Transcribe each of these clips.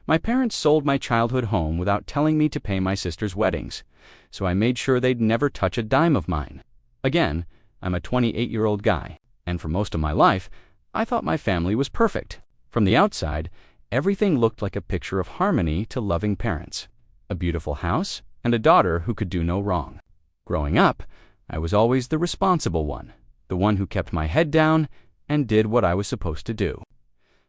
My parents sold my childhood home without telling me to pay my sister's weddings, so I made sure they'd never touch a dime of mine. Again, I'm a 28-year-old guy, and for most of my life, I thought my family was perfect. From the outside, everything looked like a picture of harmony to loving parents, a beautiful house, and a daughter who could do no wrong. Growing up, I was always the responsible one, the one who kept my head down and did what I was supposed to do.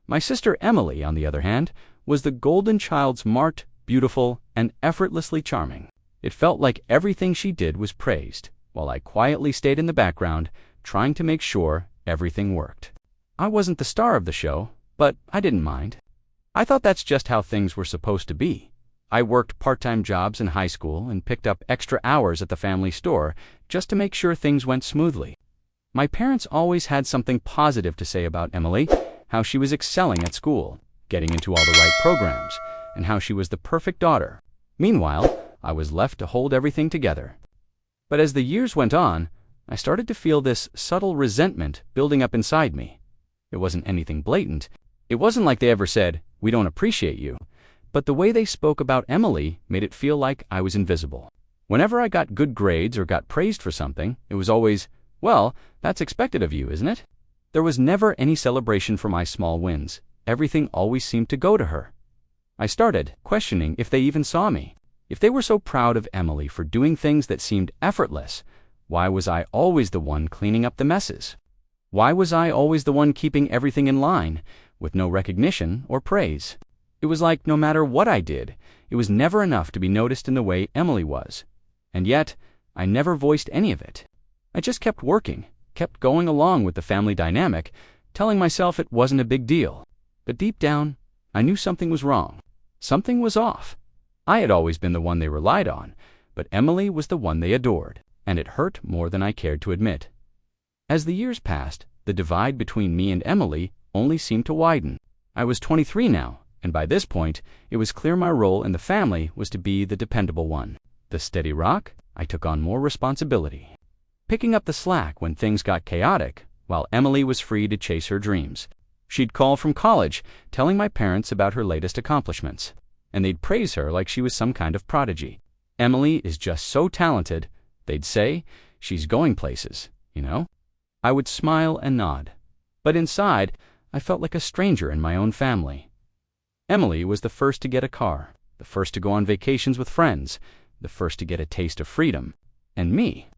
My sister Emily, on the other hand, was the golden child, smart, beautiful, and effortlessly charming. It felt like everything she did was praised, while I quietly stayed in the background, trying to make sure everything worked. I wasn't the star of the show, but I didn't mind. I thought that's just how things were supposed to be. I worked part-time jobs in high school and picked up extra hours at the family store just to make sure things went smoothly. My parents always had something positive to say about Emily, how she was excelling at school, getting into all the right programs, and how she was the perfect daughter. Meanwhile, I was left to hold everything together. But as the years went on, I started to feel this subtle resentment building up inside me. It wasn't anything blatant. It wasn't like they ever said, "We don't appreciate you." But the way they spoke about Emily made it feel like I was invisible. Whenever I got good grades or got praised for something, it was always, "Well, that's expected of you, isn't it?" There was never any celebration for my small wins. Everything always seemed to go to her. I started questioning if they even saw me. If they were so proud of Emily for doing things that seemed effortless, why was I always the one cleaning up the messes? Why was I always the one keeping everything in line, with no recognition or praise? It was like no matter what I did, it was never enough to be noticed in the way Emily was. And yet, I never voiced any of it. I just kept working, kept going along with the family dynamic, telling myself it wasn't a big deal. But deep down, I knew something was wrong. Something was off. I had always been the one they relied on, but Emily was the one they adored, and it hurt more than I cared to admit. As the years passed, the divide between me and Emily only seemed to widen. I was 23 now, and by this point, it was clear my role in the family was to be the dependable one. The steady rock, I took on more responsibility, picking up the slack when things got chaotic, while Emily was free to chase her dreams. She'd call from college, telling my parents about her latest accomplishments, and they'd praise her like she was some kind of prodigy. "Emily is just so talented," they'd say. "She's going places, you know?" I would smile and nod, but inside, I felt like a stranger in my own family. Emily was the first to get a car, the first to go on vacations with friends, the first to get a taste of freedom. And me,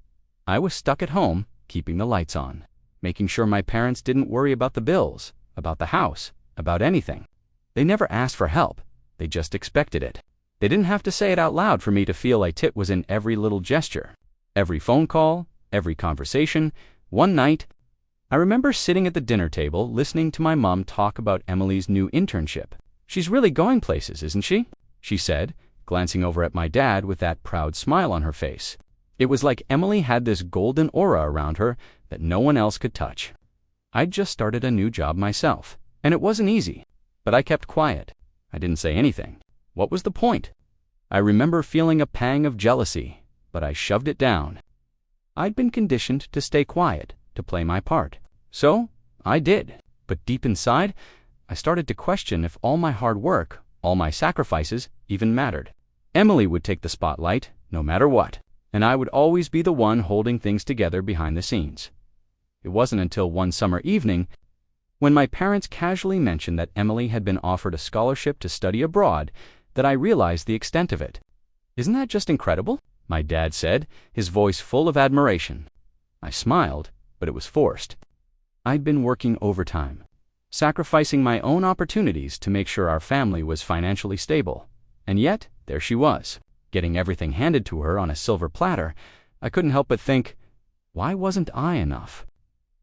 I was stuck at home, keeping the lights on, making sure my parents didn't worry about the bills, about the house, about anything. They never asked for help. They just expected it. They didn't have to say it out loud for me to feel like it was in every little gesture, every phone call, every conversation. One night, I remember sitting at the dinner table listening to my mom talk about Emily's new internship. "She's really going places, isn't she?" she said, glancing over at my dad with that proud smile on her face. It was like Emily had this golden aura around her that no one else could touch. I'd just started a new job myself, and it wasn't easy, but I kept quiet. I didn't say anything. What was the point? I remember feeling a pang of jealousy, but I shoved it down. I'd been conditioned to stay quiet, to play my part. So, I did. But deep inside, I started to question if all my hard work, all my sacrifices, even mattered. Emily would take the spotlight, no matter what, and I would always be the one holding things together behind the scenes. It wasn't until one summer evening, when my parents casually mentioned that Emily had been offered a scholarship to study abroad, that I realized the extent of it. "Isn't that just incredible?" my dad said, his voice full of admiration. I smiled, but it was forced. I'd been working overtime, sacrificing my own opportunities to make sure our family was financially stable. And yet, there she was, getting everything handed to her on a silver platter. I couldn't help but think, why wasn't I enough?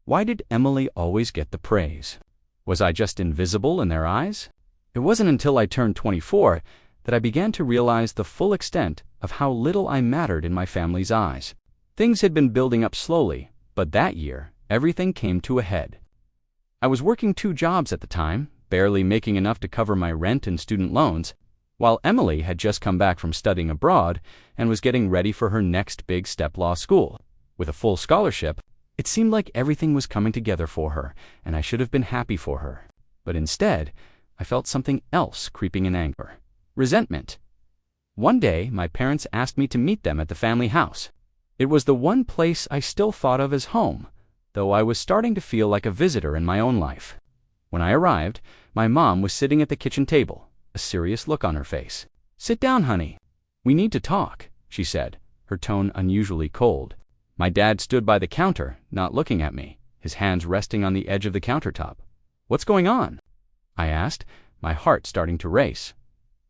Why did Emily always get the praise? Was I just invisible in their eyes? It wasn't until I turned 24 that I began to realize the full extent of how little I mattered in my family's eyes. Things had been building up slowly, but that year, everything came to a head. I was working 2 jobs at the time, barely making enough to cover my rent and student loans, while Emily had just come back from studying abroad and was getting ready for her next big step, law school. With a full scholarship, it seemed like everything was coming together for her, and I should have been happy for her. But instead, I felt something else creeping in anger. Resentment. One day, my parents asked me to meet them at the family house. It was the one place I still thought of as home, though I was starting to feel like a visitor in my own life. When I arrived, my mom was sitting at the kitchen table, a serious look on her face. "Sit down, honey. We need to talk," she said, her tone unusually cold. My dad stood by the counter, not looking at me, his hands resting on the edge of the countertop. "What's going on?" I asked, my heart starting to race.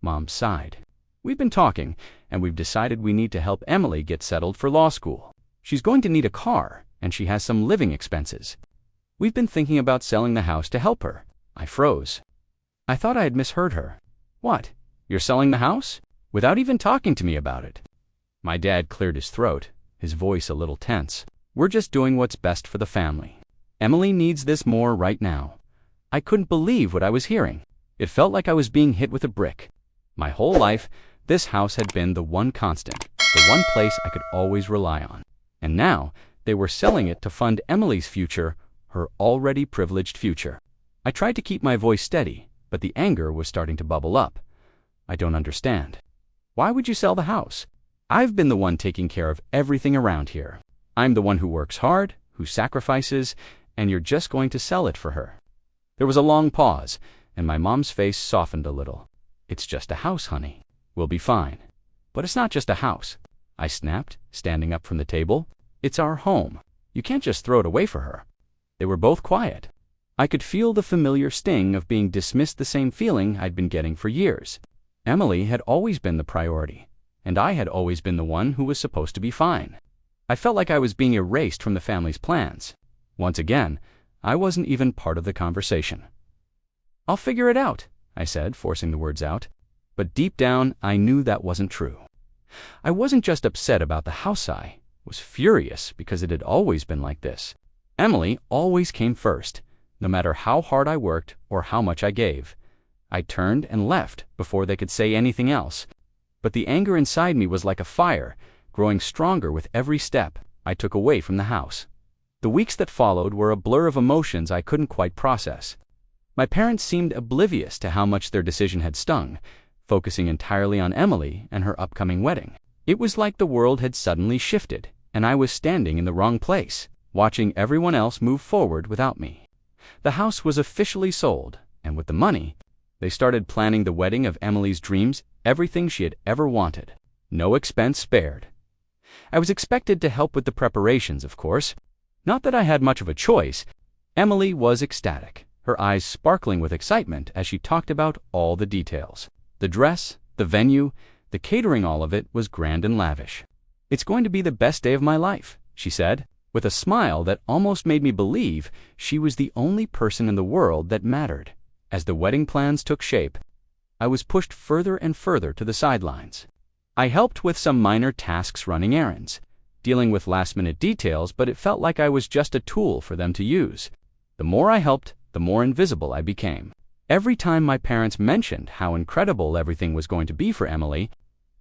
Mom sighed. "We've been talking, and we've decided we need to help Emily get settled for law school. She's going to need a car, and she has some living expenses. We've been thinking about selling the house to help her." I froze. I thought I had misheard her. "What? You're selling the house?" Without even talking to me about it. My dad cleared his throat, his voice a little tense. "We're just doing what's best for the family. Emily needs this more right now." I couldn't believe what I was hearing. It felt like I was being hit with a brick. My whole life, this house had been the one constant, the one place I could always rely on. And now, they were selling it to fund Emily's future, her already privileged future. I tried to keep my voice steady, but the anger was starting to bubble up. "I don't understand. Why would you sell the house? I've been the one taking care of everything around here. I'm the one who works hard, who sacrifices, and you're just going to sell it for her." There was a long pause, and my mom's face softened a little. "It's just a house, honey. We'll be fine." "But it's not just a house," I snapped, standing up from the table. "It's our home. You can't just throw it away for her." They were both quiet. I could feel the familiar sting of being dismissed, the same feeling I'd been getting for years. Emily had always been the priority, and I had always been the one who was supposed to be fine. I felt like I was being erased from the family's plans. Once again, I wasn't even part of the conversation. "I'll figure it out," I said, forcing the words out. But deep down, I knew that wasn't true. I wasn't just upset about the house, I was furious because it had always been like this. Emily always came first, no matter how hard I worked or how much I gave. I turned and left before they could say anything else. But the anger inside me was like a fire, growing stronger with every step I took away from the house. The weeks that followed were a blur of emotions I couldn't quite process. My parents seemed oblivious to how much their decision had stung, focusing entirely on Emily and her upcoming wedding. It was like the world had suddenly shifted, and I was standing in the wrong place, watching everyone else move forward without me. The house was officially sold, and with the money, they started planning the wedding of Emily's dreams, everything she had ever wanted. No expense spared. I was expected to help with the preparations, of course. Not that I had much of a choice. Emily was ecstatic, her eyes sparkling with excitement as she talked about all the details. The dress, the venue, the catering, all of it was grand and lavish. "It's going to be the best day of my life," she said, with a smile that almost made me believe she was the only person in the world that mattered. As the wedding plans took shape, I was pushed further and further to the sidelines. I helped with some minor tasks, running errands, dealing with last-minute details, but it felt like I was just a tool for them to use. The more I helped, the more invisible I became. Every time my parents mentioned how incredible everything was going to be for Emily,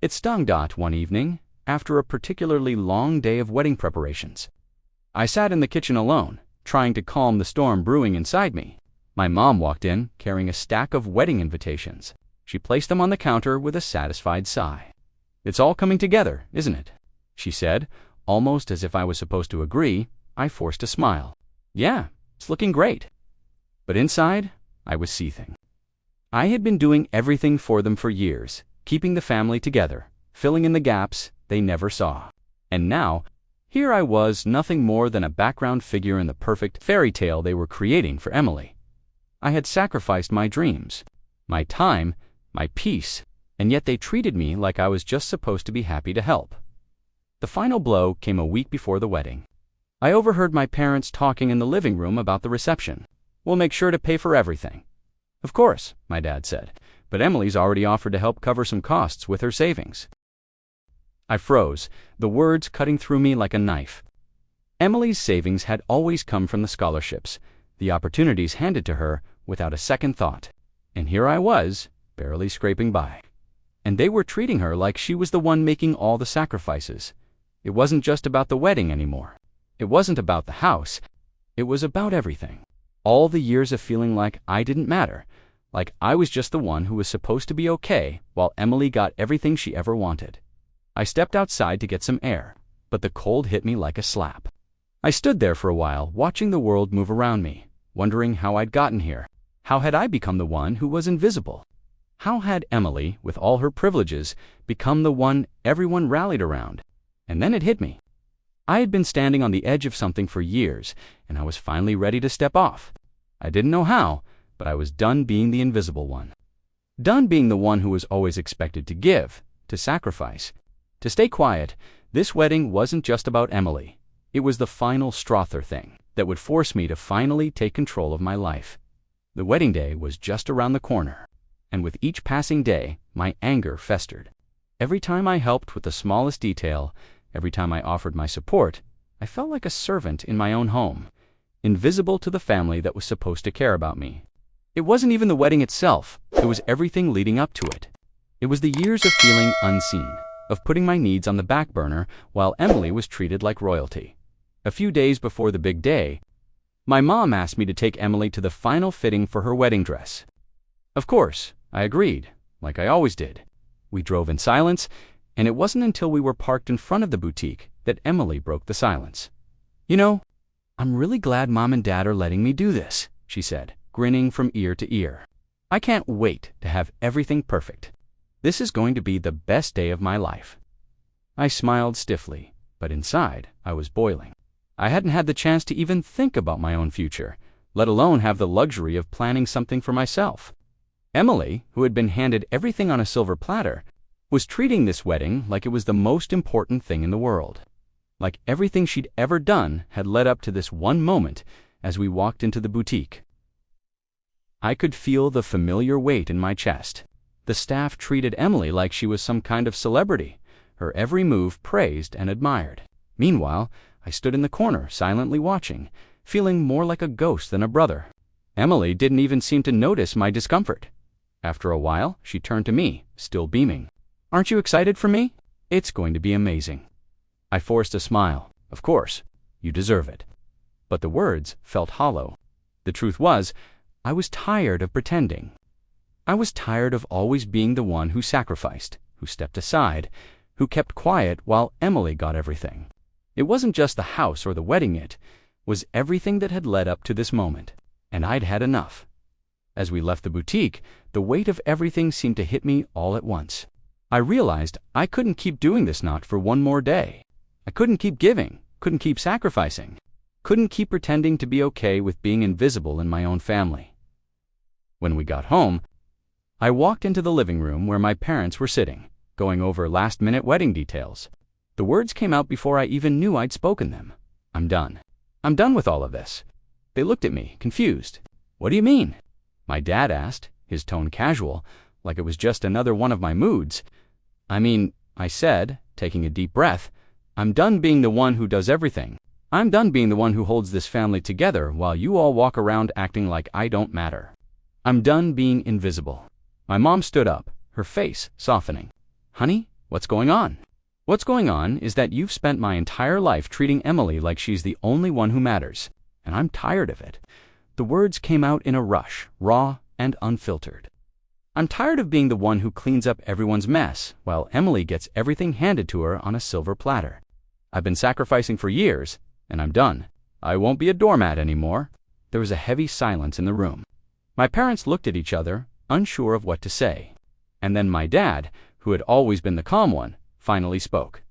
it stung. One evening, after a particularly long day of wedding preparations, I sat in the kitchen alone, trying to calm the storm brewing inside me. My mom walked in, carrying a stack of wedding invitations. She placed them on the counter with a satisfied sigh. "It's all coming together, isn't it?" she said, almost as if I was supposed to agree. I forced a smile. "Yeah, it's looking great." But inside, I was seething. I had been doing everything for them for years, keeping the family together, filling in the gaps they never saw. And now, here I was, nothing more than a background figure in the perfect fairy tale they were creating for Emily. I had sacrificed my dreams, my time, my peace, and yet they treated me like I was just supposed to be happy to help. The final blow came a week before the wedding. I overheard my parents talking in the living room about the reception. "We'll make sure to pay for everything." "Of course," my dad said, "but Emily's already offered to help cover some costs with her savings." I froze, the words cutting through me like a knife. Emily's savings had always come from the scholarships, the opportunities handed to her without a second thought. And here I was, barely scraping by. And they were treating her like she was the one making all the sacrifices. It wasn't just about the wedding anymore. It wasn't about the house. It was about everything. All the years of feeling like I didn't matter, Like I was just the one who was supposed to be okay while Emily got everything she ever wanted. I stepped outside to get some air, but the cold hit me like a slap. I stood there for a while, watching the world move around me, wondering how I'd gotten here. How had I become the one who was invisible? How had Emily, with all her privileges, become the one everyone rallied around? And then it hit me. I had been standing on the edge of something for years, and I was finally ready to step off. I didn't know how, but I was done being the invisible one. Done being the one who was always expected to give, to sacrifice. To stay quiet, this wedding wasn't just about Emily. It was the final Strother thing that would force me to finally take control of my life. The wedding day was just around the corner, and with each passing day, my anger festered. Every time I helped with the smallest detail, every time I offered my support, I felt like a servant in my own home, invisible to the family that was supposed to care about me. It wasn't even the wedding itself, it was everything leading up to it. It was the years of feeling unseen, of putting my needs on the back burner while Emily was treated like royalty. A few days before the big day, my mom asked me to take Emily to the final fitting for her wedding dress. Of course, I agreed, like I always did. We drove in silence, and it wasn't until we were parked in front of the boutique that Emily broke the silence. "You know, I'm really glad Mom and Dad are letting me do this," she said, grinning from ear to ear. "I can't wait to have everything perfect. This is going to be the best day of my life." I smiled stiffly, but inside I was boiling. I hadn't had the chance to even think about my own future, let alone have the luxury of planning something for myself. Emily, who had been handed everything on a silver platter, was treating this wedding like it was the most important thing in the world. Like everything she'd ever done had led up to this one moment as we walked into the boutique. I could feel the familiar weight in my chest. The staff treated Emily like she was some kind of celebrity, her every move praised and admired. Meanwhile, I stood in the corner, silently watching, feeling more like a ghost than a brother. Emily didn't even seem to notice my discomfort. After a while, she turned to me, still beaming. "Aren't you excited for me? It's going to be amazing." I forced a smile. "Of course, you deserve it." But the words felt hollow. The truth was, I was tired of pretending. I was tired of always being the one who sacrificed, who stepped aside, who kept quiet while Emily got everything. It wasn't just the house or the wedding, it was everything that had led up to this moment, and I'd had enough. As we left the boutique, the weight of everything seemed to hit me all at once. I realized I couldn't keep doing this not for one more day. I couldn't keep giving, couldn't keep sacrificing, couldn't keep pretending to be okay with being invisible in my own family. When we got home, I walked into the living room where my parents were sitting, going over last-minute wedding details. The words came out before I even knew I'd spoken them. "I'm done. I'm done with all of this." They looked at me, confused. "What do you mean?" My dad asked, his tone casual, like it was just another one of my moods. I said, taking a deep breath, "I'm done being the one who does everything. I'm done being the one who holds this family together while you all walk around acting like I don't matter. I'm done being invisible." My mom stood up, her face softening. "Honey, what's going on?" "What's going on is that you've spent my entire life treating Emily like she's the only one who matters, and I'm tired of it." The words came out in a rush, raw and unfiltered. "I'm tired of being the one who cleans up everyone's mess, while Emily gets everything handed to her on a silver platter. I've been sacrificing for years, and I'm done. I won't be a doormat anymore." There was a heavy silence in the room. My parents looked at each other, unsure of what to say. And then my dad, who had always been the calm one, finally spoke.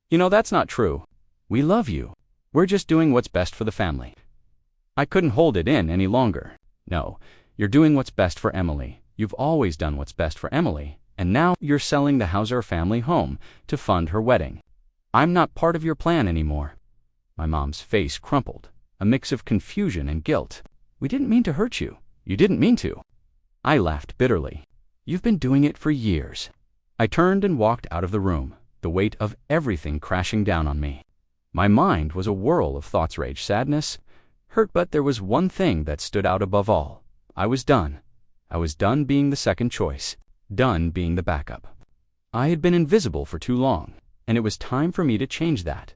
"You know, that's not true. We love you. We're just doing what's best for the family." I couldn't hold it in any longer. "No, you're doing what's best for Emily. You've always done what's best for Emily, and now you're selling the Hauser family home to fund her wedding. I'm not part of your plan anymore." My mom's face crumpled, a mix of confusion and guilt. "We didn't mean to hurt you. You didn't mean to." I laughed bitterly. "You've been doing it for years." I turned and walked out of the room, the weight of everything crashing down on me. My mind was a whirl of thoughts, rage, sadness, hurt, but there was one thing that stood out above all. I was done. I was done being the second choice, done being the backup. I had been invisible for too long, and it was time for me to change that.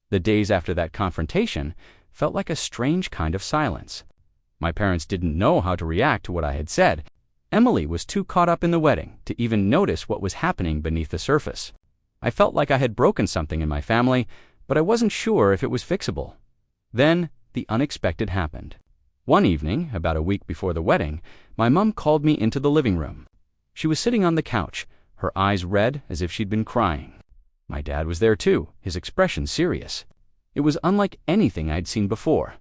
The days after that confrontation felt like a strange kind of silence. My parents didn't know how to react to what I had said. Emily was too caught up in the wedding to even notice what was happening beneath the surface. I felt like I had broken something in my family, but I wasn't sure if it was fixable. Then, the unexpected happened. One evening, about a week before the wedding, my mom called me into the living room. She was sitting on the couch, her eyes red as if she'd been crying. My dad was there too, his expression serious. It was unlike anything I'd seen before.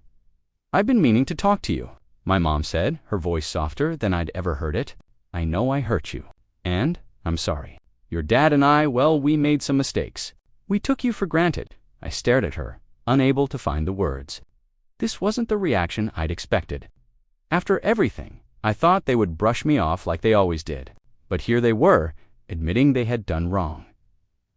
"I've been meaning to talk to you," my mom said, her voice softer than I'd ever heard it. "I know I hurt you. And I'm sorry. Your dad and I, well, we made some mistakes. We took you for granted." I stared at her, unable to find the words. This wasn't the reaction I'd expected. After everything, I thought they would brush me off like they always did. But here they were, admitting they had done wrong.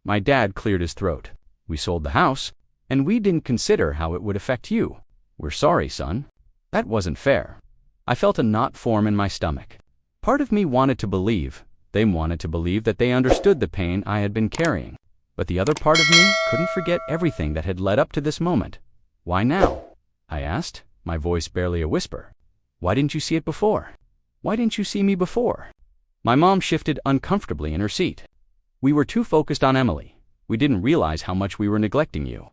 My dad cleared his throat. "We sold the house, and we didn't consider how it would affect you. We're sorry, son." That wasn't fair. I felt a knot form in my stomach. Part of me wanted to believe. They wanted to believe that they understood the pain I had been carrying. But the other part of me couldn't forget everything that had led up to this moment. "Why now?" I asked, my voice barely a whisper. "Why didn't you see it before? Why didn't you see me before?" My mom shifted uncomfortably in her seat. "We were too focused on Emily. We didn't realize how much we were neglecting you."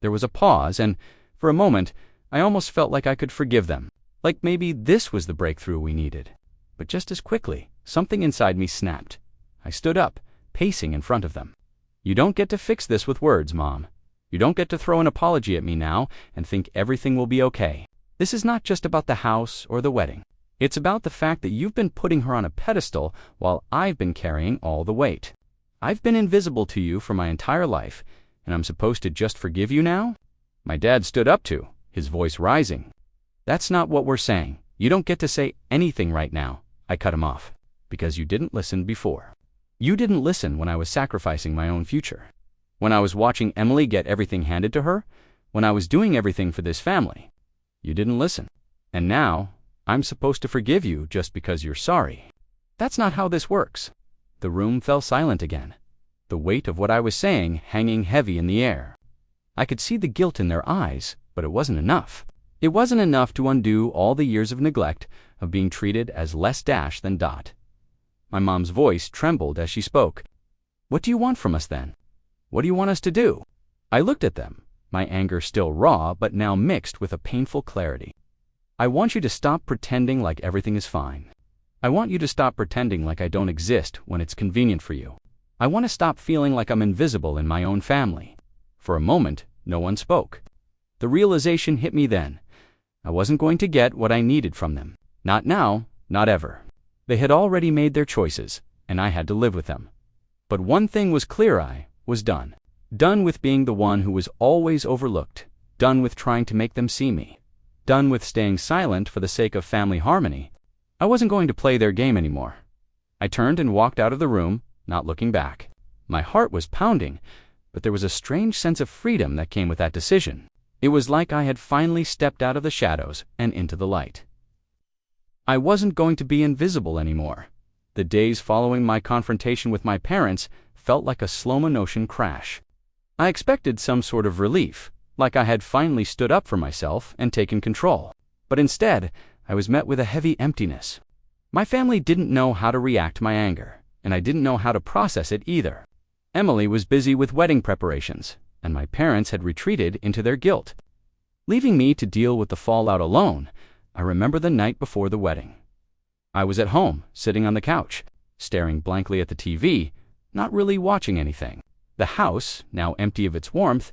There was a pause, and for a moment, I almost felt like I could forgive them, like maybe this was the breakthrough we needed. But just as quickly, something inside me snapped. I stood up, pacing in front of them. "You don't get to fix this with words, Mom. You don't get to throw an apology at me now and think everything will be okay. This is not just about the house or the wedding. It's about the fact that you've been putting her on a pedestal while I've been carrying all the weight. I've been invisible to you for my entire life, and I'm supposed to just forgive you now?" My dad stood up too, his voice rising. "That's not what we're saying. You don't get to say anything right now," I cut him off, "because you didn't listen before. You didn't listen when I was sacrificing my own future. When I was watching Emily get everything handed to her, when I was doing everything for this family. You didn't listen. And now, I'm supposed to forgive you just because you're sorry. That's not how this works." The room fell silent again, the weight of what I was saying hanging heavy in the air. I could see the guilt in their eyes, but it wasn't enough. It wasn't enough to undo all the years of neglect, of being treated as less Dash than Dot. My mom's voice trembled as she spoke. "What do you want from us then? What do you want us to do?" I looked at them, my anger still raw but now mixed with a painful clarity. "I want you to stop pretending like everything is fine. I want you to stop pretending like I don't exist when it's convenient for you. I want to stop feeling like I'm invisible in my own family." For a moment, no one spoke. The realization hit me then. I wasn't going to get what I needed from them. Not now, not ever. They had already made their choices, and I had to live with them. But one thing was clear: I was done. Done with being the one who was always overlooked. Done with trying to make them see me. Done with staying silent for the sake of family harmony. I wasn't going to play their game anymore. I turned and walked out of the room, not looking back. My heart was pounding, but there was a strange sense of freedom that came with that decision. It was like I had finally stepped out of the shadows and into the light. I wasn't going to be invisible anymore. The days following my confrontation with my parents felt like a slow-motion crash. I expected some sort of relief, like I had finally stood up for myself and taken control. But instead, I was met with a heavy emptiness. My family didn't know how to react to my anger, and I didn't know how to process it either. Emily was busy with wedding preparations, and my parents had retreated into their guilt. Leaving me to deal with the fallout alone, I remember the night before the wedding. I was at home, sitting on the couch, staring blankly at the TV, not really watching anything. The house, now empty of its warmth,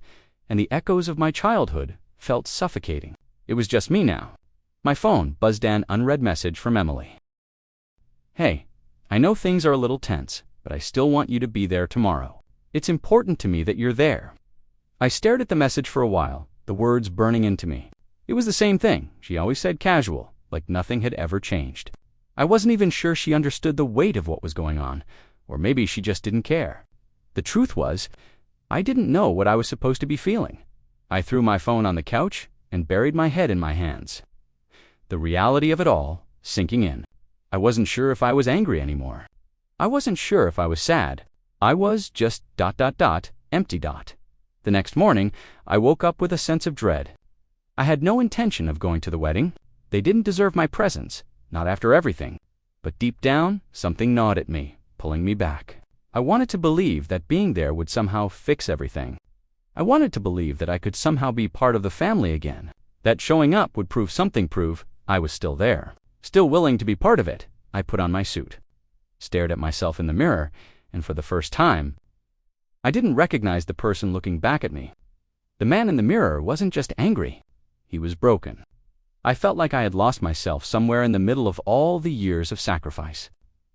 and the echoes of my childhood felt suffocating. It was just me now. My phone buzzed an unread message from Emily. "Hey, I know things are a little tense, but I still want you to be there tomorrow. It's important to me that you're there." I stared at the message for a while, the words burning into me. It was the same thing she always said, casual, like nothing had ever changed. I wasn't even sure she understood the weight of what was going on, or maybe she just didn't care. The truth was, I didn't know what I was supposed to be feeling. I threw my phone on the couch and buried my head in my hands. The reality of it all sinking in. I wasn't sure if I was angry anymore. I wasn't sure if I was sad. I was just ... empty. The next morning, I woke up with a sense of dread. I had no intention of going to the wedding. They didn't deserve my presence, not after everything. But deep down, something gnawed at me, pulling me back. I wanted to believe that being there would somehow fix everything. I wanted to believe that I could somehow be part of the family again, that showing up would prove I was still there, still willing to be part of it. I put on my suit, stared at myself in the mirror, and for the first time, I didn't recognize the person looking back at me. The man in the mirror wasn't just angry, he was broken. I felt like I had lost myself somewhere in the middle of all the years of sacrifice.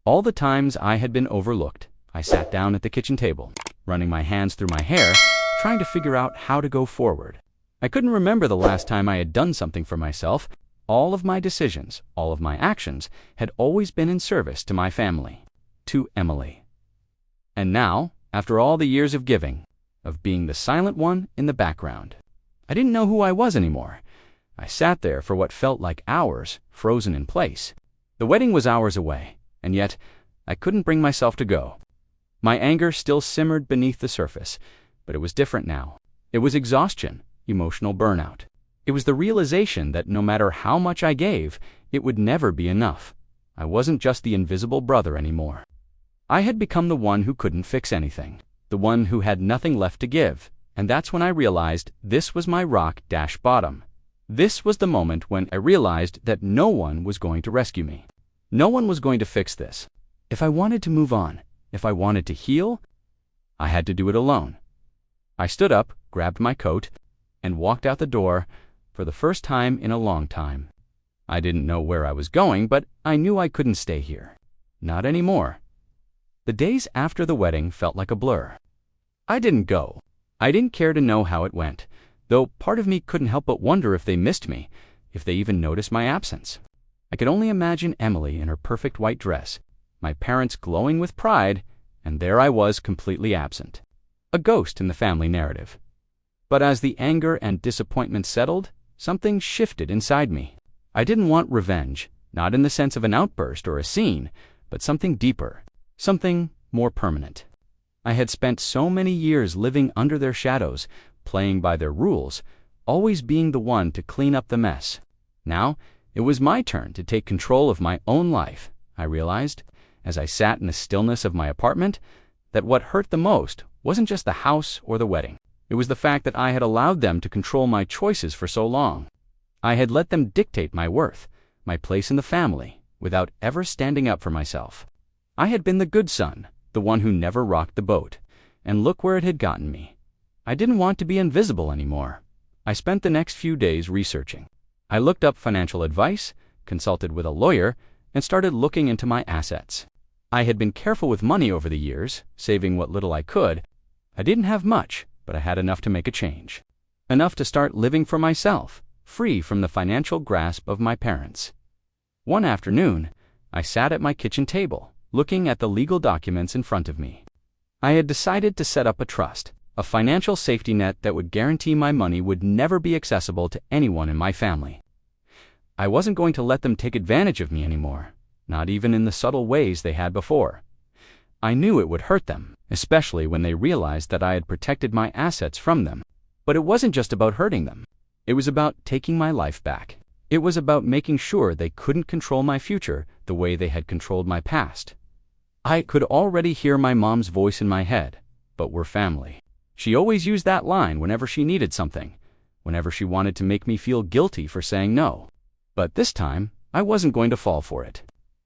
All the times I had been overlooked. I sat down at the kitchen table, running my hands through my hair, trying to figure out how to go forward. I couldn't remember the last time I had done something for myself. All of my decisions, all of my actions, had always been in service to my family, to Emily. And now, after all the years of giving, of being the silent one in the background, I didn't know who I was anymore. I sat there for what felt like hours, frozen in place. The wedding was hours away, and yet I couldn't bring myself to go. My anger still simmered beneath the surface, but it was different now. It was exhaustion, emotional burnout. It was the realization that no matter how much I gave, it would never be enough. I wasn't just the invisible brother anymore. I had become the one who couldn't fix anything, the one who had nothing left to give, and that's when I realized this was my rock bottom. This was the moment when I realized that no one was going to rescue me. No one was going to fix this. If I wanted to move on, if I wanted to heal, I had to do it alone. I stood up, grabbed my coat, and walked out the door for the first time in a long time. I didn't know where I was going, but I knew I couldn't stay here. Not anymore. The days after the wedding felt like a blur. I didn't go. I didn't care to know how it went, though part of me couldn't help but wonder if they missed me, if they even noticed my absence. I could only imagine Emily in her perfect white dress, my parents glowing with pride, and there I was completely absent. A ghost in the family narrative. But as the anger and disappointment settled, something shifted inside me. I didn't want revenge, not in the sense of an outburst or a scene, but something deeper, something more permanent. I had spent so many years living under their shadows, playing by their rules, always being the one to clean up the mess. Now, it was my turn to take control of my own life. I realized, as I sat in the stillness of my apartment, that what hurt the most wasn't just the house or the wedding. It was the fact that I had allowed them to control my choices for so long. I had let them dictate my worth, my place in the family, without ever standing up for myself. I had been the good son, the one who never rocked the boat, and look where it had gotten me. I didn't want to be invisible anymore. I spent the next few days researching. I looked up financial advice, consulted with a lawyer, and started looking into my assets. I had been careful with money over the years, saving what little I could. I didn't have much, but I had enough to make a change. Enough to start living for myself, free from the financial grasp of my parents. One afternoon, I sat at my kitchen table, looking at the legal documents in front of me. I had decided to set up a trust, a financial safety net that would guarantee my money would never be accessible to anyone in my family. I wasn't going to let them take advantage of me anymore, not even in the subtle ways they had before. I knew it would hurt them, especially when they realized that I had protected my assets from them. But it wasn't just about hurting them. It was about taking my life back. It was about making sure they couldn't control my future the way they had controlled my past. I could already hear my mom's voice in my head, but we're family. She always used that line whenever she needed something, whenever she wanted to make me feel guilty for saying no. But this time, I wasn't going to fall for it.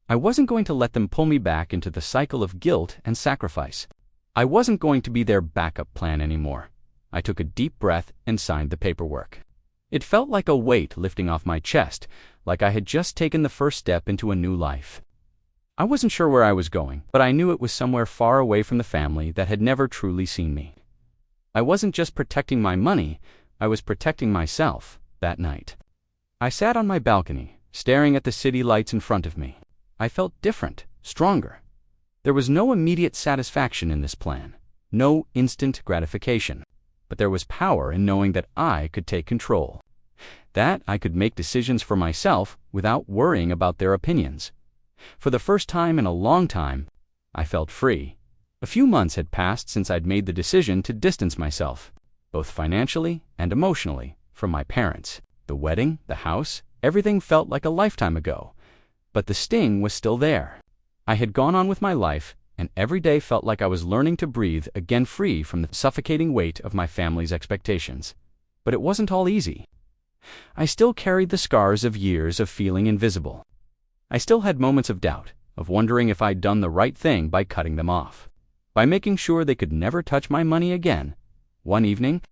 I wasn't going to let them pull me back into the cycle of guilt and sacrifice. I wasn't going to be their backup plan anymore. I took a deep breath and signed the paperwork. It felt like a weight lifting off my chest, like I had just taken the first step into a new life. I wasn't sure where I was going, but I knew it was somewhere far away from the family that had never truly seen me. I wasn't just protecting my money, I was protecting myself that night. I sat on my balcony, staring at the city lights in front of me. I felt different, stronger. There was no immediate satisfaction in this plan, no instant gratification, but there was power in knowing that I could take control, that I could make decisions for myself without worrying about their opinions. For the first time in a long time, I felt free. A few months had passed since I'd made the decision to distance myself, both financially and emotionally, from my parents. The wedding, the house, everything felt like a lifetime ago. But the sting was still there. I had gone on with my life, and every day felt like I was learning to breathe again, free from the suffocating weight of my family's expectations. But it wasn't all easy. I still carried the scars of years of feeling invisible. I still had moments of doubt, of wondering if I'd done the right thing by cutting them off, by making sure they could never touch my money again. One evening,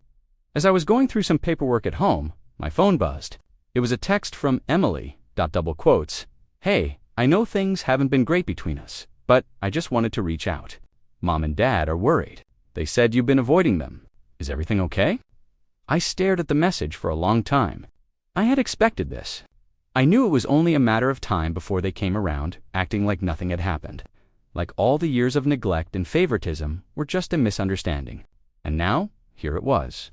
as I was going through some paperwork at home, my phone buzzed. It was a text from Emily, double quotes. "Hey, I know things haven't been great between us, but I just wanted to reach out. Mom and Dad are worried. They said you've been avoiding them. Is everything okay?" I stared at the message for a long time. I had expected this. I knew it was only a matter of time before they came around, acting like nothing had happened, like all the years of neglect and favoritism were just a misunderstanding. And now, here it was.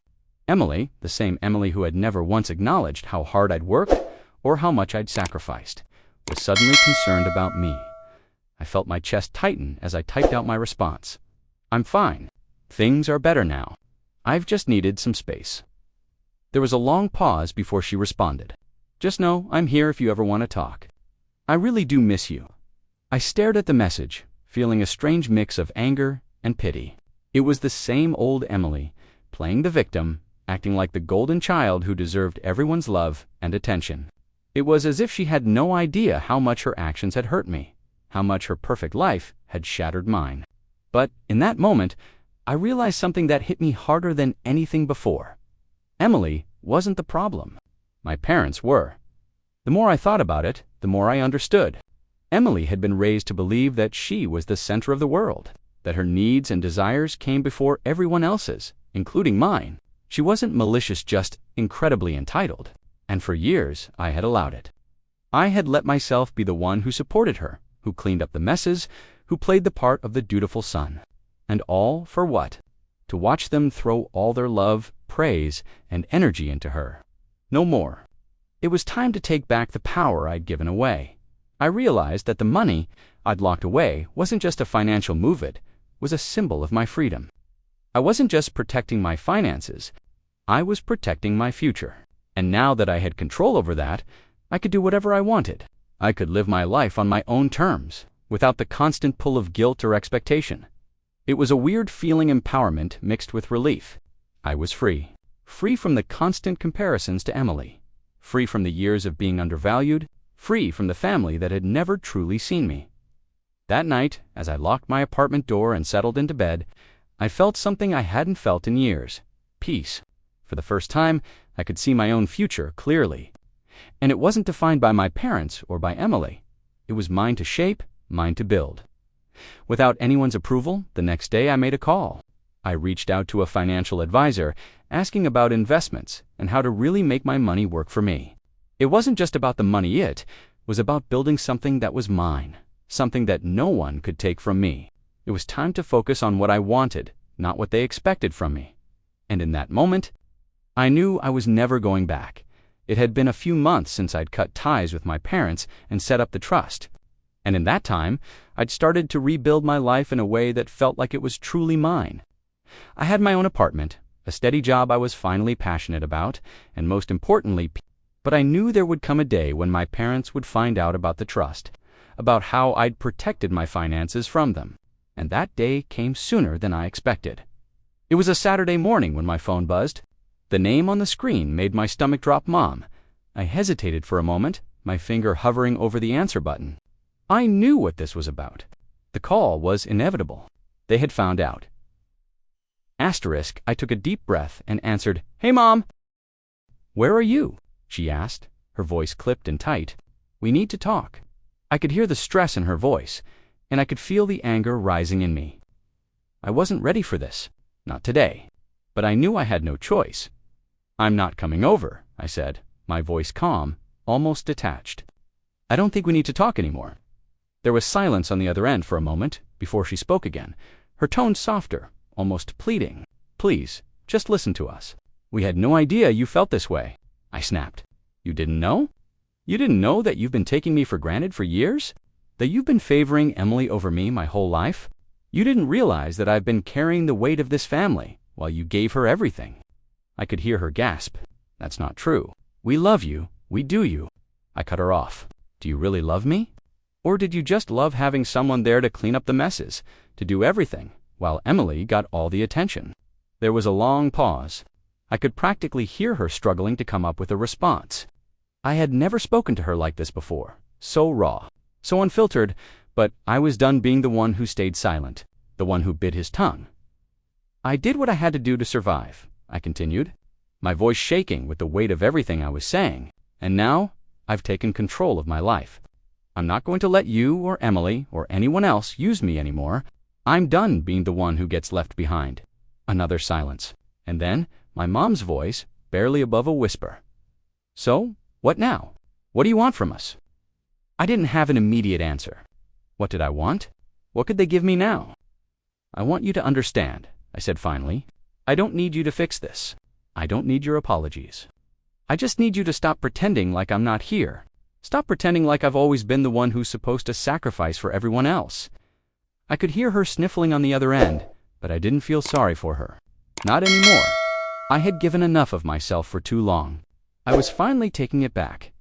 Emily, the same Emily who had never once acknowledged how hard I'd worked or how much I'd sacrificed, was suddenly concerned about me. I felt my chest tighten as I typed out my response. "I'm fine. Things are better now. I've just needed some space." There was a long pause before she responded. "Just know I'm here if you ever want to talk. I really do miss you." I stared at the message, feeling a strange mix of anger and pity. It was the same old Emily, playing the victim, acting like the golden child who deserved everyone's love and attention. It was as if she had no idea how much her actions had hurt me, how much her perfect life had shattered mine. But in that moment, I realized something that hit me harder than anything before. Emily wasn't the problem. My parents were. The more I thought about it, the more I understood. Emily had been raised to believe that she was the center of the world, that her needs and desires came before everyone else's, including mine. She wasn't malicious, just incredibly entitled. And for years, I had allowed it. I had let myself be the one who supported her, who cleaned up the messes, who played the part of the dutiful son. And all for what? To watch them throw all their love, praise, and energy into her. No more. It was time to take back the power I'd given away. I realized that the money I'd locked away wasn't just a financial move, it was a symbol of my freedom. I wasn't just protecting my finances, I was protecting my future. And now that I had control over that, I could do whatever I wanted. I could live my life on my own terms, without the constant pull of guilt or expectation. It was a weird feeling, empowerment mixed with relief. I was free. Free from the constant comparisons to Emily. Free from the years of being undervalued. Free from the family that had never truly seen me. That night, as I locked my apartment door and settled into bed, I felt something I hadn't felt in years. Peace. For the first time, I could see my own future clearly. And it wasn't defined by my parents or by Emily. It was mine to shape, mine to build. Without anyone's approval, the next day I made a call. I reached out to a financial advisor, asking about investments and how to really make my money work for me. It wasn't just about the money, it was about building something that was mine, something that no one could take from me. It was time to focus on what I wanted, not what they expected from me. And in that moment, I knew I was never going back. It had been a few months since I'd cut ties with my parents and set up the trust. And in that time, I'd started to rebuild my life in a way that felt like it was truly mine. I had my own apartment, a steady job I was finally passionate about, and most importantly, but I knew there would come a day when my parents would find out about the trust, about how I'd protected my finances from them. And that day came sooner than I expected. It was a Saturday morning when my phone buzzed. The name on the screen made my stomach drop. Mom. I hesitated for a moment, my finger hovering over the answer button. I knew what this was about. The call was inevitable. They had found out. Asterisk, I took a deep breath and answered, "Hey, Mom." "Where are you?" she asked, her voice clipped and tight. "We need to talk." I could hear the stress in her voice, and I could feel the anger rising in me. I wasn't ready for this. Not today. But I knew I had no choice. "I'm not coming over," I said, my voice calm, almost detached. "I don't think we need to talk anymore." There was silence on the other end for a moment before she spoke again, her tone softer, almost pleading. "Please, just listen to us. We had no idea you felt this way." I snapped. "You didn't know? You didn't know that you've been taking me for granted for years? That you've been favoring Emily over me my whole life? You didn't realize that I've been carrying the weight of this family while you gave her everything?" I could hear her gasp. "That's not true. We love you. We do you." I cut her off. "Do you really love me?" Or did you just love having someone there to clean up the messes, to do everything, while Emily got all the attention? There was a long pause. I could practically hear her struggling to come up with a response. I had never spoken to her like this before, so raw, so unfiltered, but I was done being the one who stayed silent, the one who bit his tongue. I did what I had to do to survive, I continued, my voice shaking with the weight of everything I was saying, and now I've taken control of my life. I'm not going to let you or Emily or anyone else use me anymore. I'm done being the one who gets left behind. Another silence, and then my mom's voice, barely above a whisper. So, what now? What do you want from us? I didn't have an immediate answer. What did I want? What could they give me now? I want you to understand, I said finally. I don't need you to fix this. I don't need your apologies. I just need you to stop pretending like I'm not here. Stop pretending like I've always been the one who's supposed to sacrifice for everyone else. I could hear her sniffling on the other end, but I didn't feel sorry for her. Not anymore. I had given enough of myself for too long. I was finally taking it back.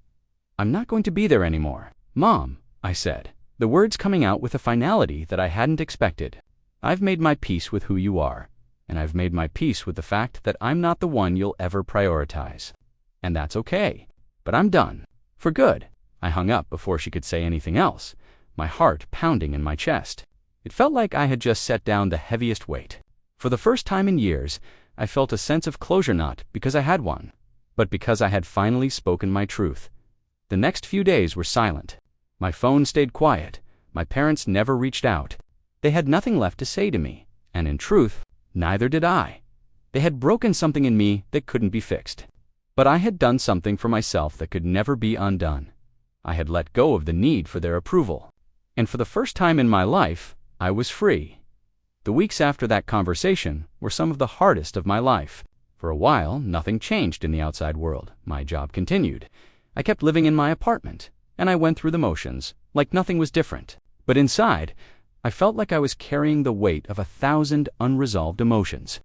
I'm not going to be there anymore. Mom, I said, the words coming out with a finality that I hadn't expected. I've made my peace with who you are, and I've made my peace with the fact that I'm not the one you'll ever prioritize. And that's okay. But I'm done. For good. I hung up before she could say anything else, my heart pounding in my chest. It felt like I had just set down the heaviest weight. For the first time in years, I felt a sense of closure, not because I had one, but because I had finally spoken my truth. The next few days were silent. My phone stayed quiet. My parents never reached out. They had nothing left to say to me, and in truth, neither did I. They had broken something in me that couldn't be fixed. But I had done something for myself that could never be undone. I had let go of the need for their approval. And for the first time in my life, I was free. The weeks after that conversation were some of the hardest of my life. For a while, nothing changed in the outside world. My job continued. I kept living in my apartment, and I went through the motions, like nothing was different. But inside, I felt like I was carrying the weight of 1,000 unresolved emotions.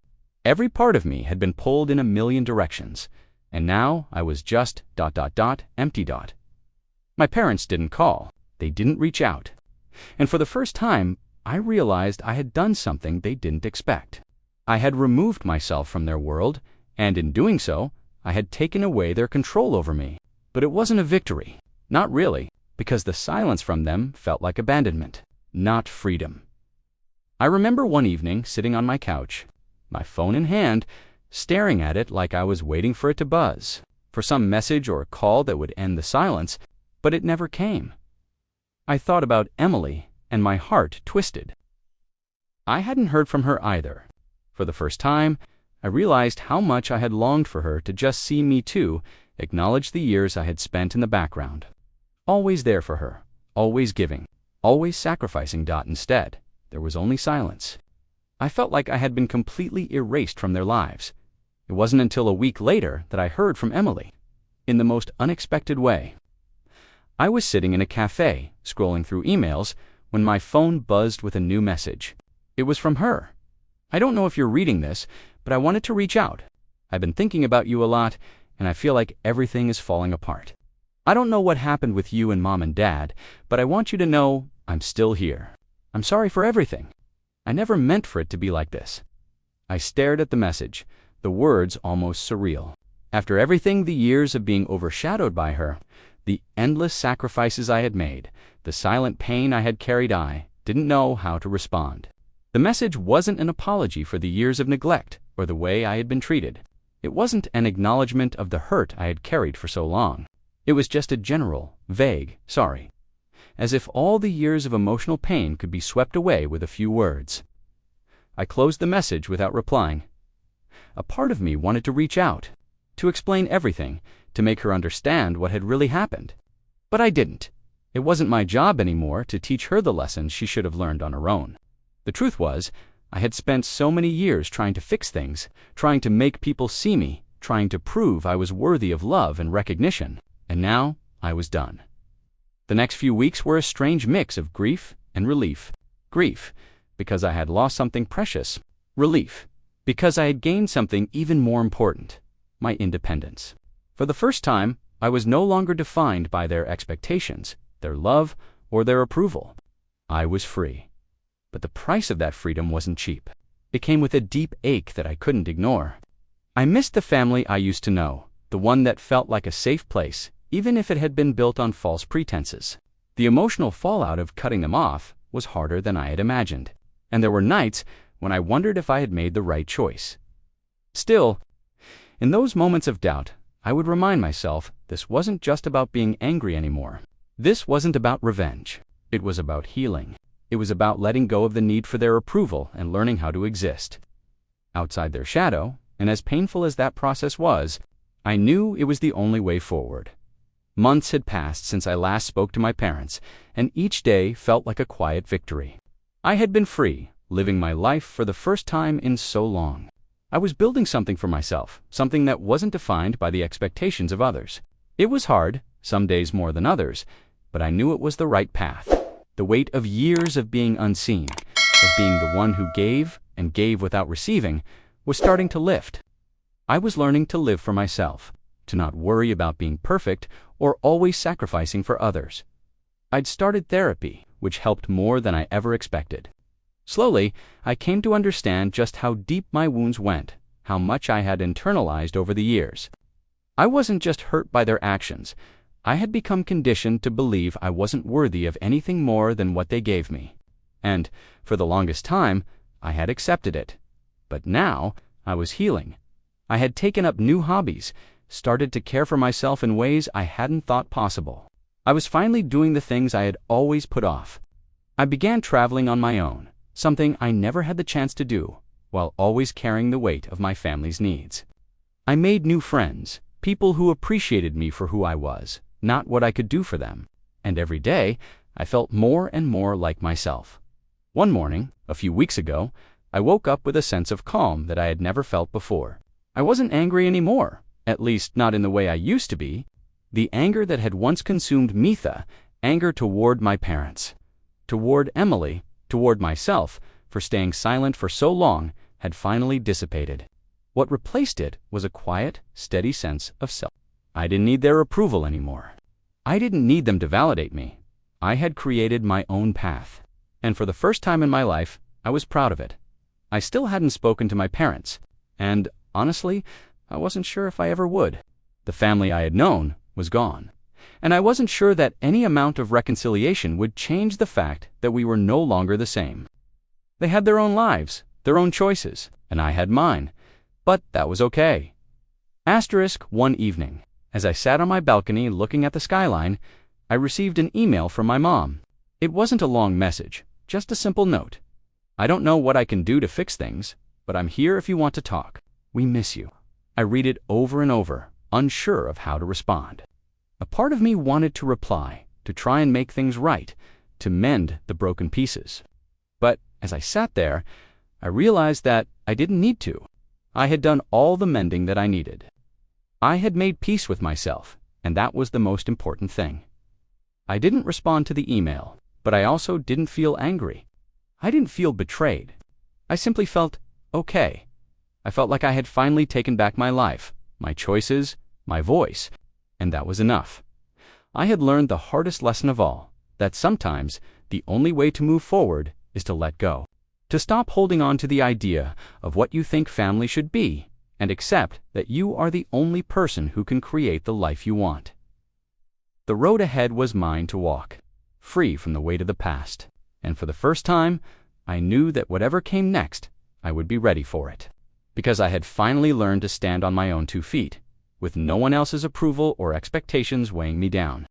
Every part of me had been pulled in a million directions, and now I was just ... empty. My parents didn't call. They didn't reach out. And for the first time, I realized I had done something they didn't expect. I had removed myself from their world, and in doing so, I had taken away their control over me. But it wasn't a victory. Not really, because the silence from them felt like abandonment, not freedom. I remember one evening sitting on my couch, my phone in hand, staring at it like I was waiting for it to buzz, for some message or call that would end the silence, but it never came. I thought about Emily, and my heart twisted. I hadn't heard from her either. For the first time, I realized how much I had longed for her to just see me too, acknowledge the years I had spent in the background. Always there for her, always giving, always sacrificing. Instead, there was only silence. I felt like I had been completely erased from their lives. It wasn't until a week later that I heard from Emily, in the most unexpected way. I was sitting in a cafe, scrolling through emails, when my phone buzzed with a new message. It was from her. I don't know if you're reading this, but I wanted to reach out. I've been thinking about you a lot, and I feel like everything is falling apart. I don't know what happened with you and Mom and Dad, but I want you to know I'm still here. I'm sorry for everything. I never meant for it to be like this. I stared at the message, the words almost surreal. After everything, the years of being overshadowed by her, the endless sacrifices I had made, the silent pain I had carried, I didn't know how to respond. The message wasn't an apology for the years of neglect or the way I had been treated. It wasn't an acknowledgement of the hurt I had carried for so long. It was just a general, vague sorry, as if all the years of emotional pain could be swept away with a few words. I closed the message without replying. A part of me wanted to reach out, to explain everything, to make her understand what had really happened. But I didn't. It wasn't my job anymore to teach her the lessons she should have learned on her own. The truth was, I had spent so many years trying to fix things, trying to make people see me, trying to prove I was worthy of love and recognition, and now I was done. The next few weeks were a strange mix of grief and relief. Grief, because I had lost something precious. Relief, because I had gained something even more important, my independence. For the first time, I was no longer defined by their expectations, their love, or their approval. I was free. But the price of that freedom wasn't cheap. It came with a deep ache that I couldn't ignore. I missed the family I used to know, the one that felt like a safe place, even if it had been built on false pretenses. The emotional fallout of cutting them off was harder than I had imagined, and there were nights when I wondered if I had made the right choice. Still, in those moments of doubt, I would remind myself this wasn't just about being angry anymore. This wasn't about revenge. It was about healing. It was about letting go of the need for their approval and learning how to exist outside their shadow, and as painful as that process was, I knew it was the only way forward. Months had passed since I last spoke to my parents, and each day felt like a quiet victory. I had been free, living my life for the first time in so long. I was building something for myself, something that wasn't defined by the expectations of others. It was hard, some days more than others, but I knew it was the right path. The weight of years of being unseen, of being the one who gave and gave without receiving, was starting to lift. I was learning to live for myself, to not worry about being perfect or always sacrificing for others. I'd started therapy, which helped more than I ever expected. Slowly, I came to understand just how deep my wounds went, how much I had internalized over the years. I wasn't just hurt by their actions. I had become conditioned to believe I wasn't worthy of anything more than what they gave me. And, for the longest time, I had accepted it. But now, I was healing. I had taken up new hobbies, started to care for myself in ways I hadn't thought possible. I was finally doing the things I had always put off. I began traveling on my own, something I never had the chance to do, while always carrying the weight of my family's needs. I made new friends, people who appreciated me for who I was, not what I could do for them. And every day, I felt more and more like myself. One morning, a few weeks ago, I woke up with a sense of calm that I had never felt before. I wasn't angry anymore, at least not in the way I used to be. The anger that had once consumed Mitha, anger toward my parents, toward Emily, toward myself, for staying silent for so long, had finally dissipated. What replaced it was a quiet, steady sense of self. I didn't need their approval anymore. I didn't need them to validate me. I had created my own path. And for the first time in my life, I was proud of it. I still hadn't spoken to my parents, and, honestly, I wasn't sure if I ever would. The family I had known was gone, and I wasn't sure that any amount of reconciliation would change the fact that we were no longer the same. They had their own lives, their own choices, and I had mine, but that was okay. One evening, as I sat on my balcony looking at the skyline, I received an email from my mom. It wasn't a long message, just a simple note. "I don't know what I can do to fix things, but I'm here if you want to talk. We miss you." I read it over and over, unsure of how to respond. A part of me wanted to reply, to try and make things right, to mend the broken pieces. But as I sat there, I realized that I didn't need to. I had done all the mending that I needed. I had made peace with myself, and that was the most important thing. I didn't respond to the email, but I also didn't feel angry. I didn't feel betrayed. I simply felt okay. I felt like I had finally taken back my life, my choices, my voice, and that was enough. I had learned the hardest lesson of all, that sometimes the only way to move forward is to let go. To stop holding on to the idea of what you think family should be, and accept that you are the only person who can create the life you want. The road ahead was mine to walk, free from the weight of the past, and for the first time, I knew that whatever came next, I would be ready for it. Because I had finally learned to stand on my own 2 feet, with no one else's approval or expectations weighing me down.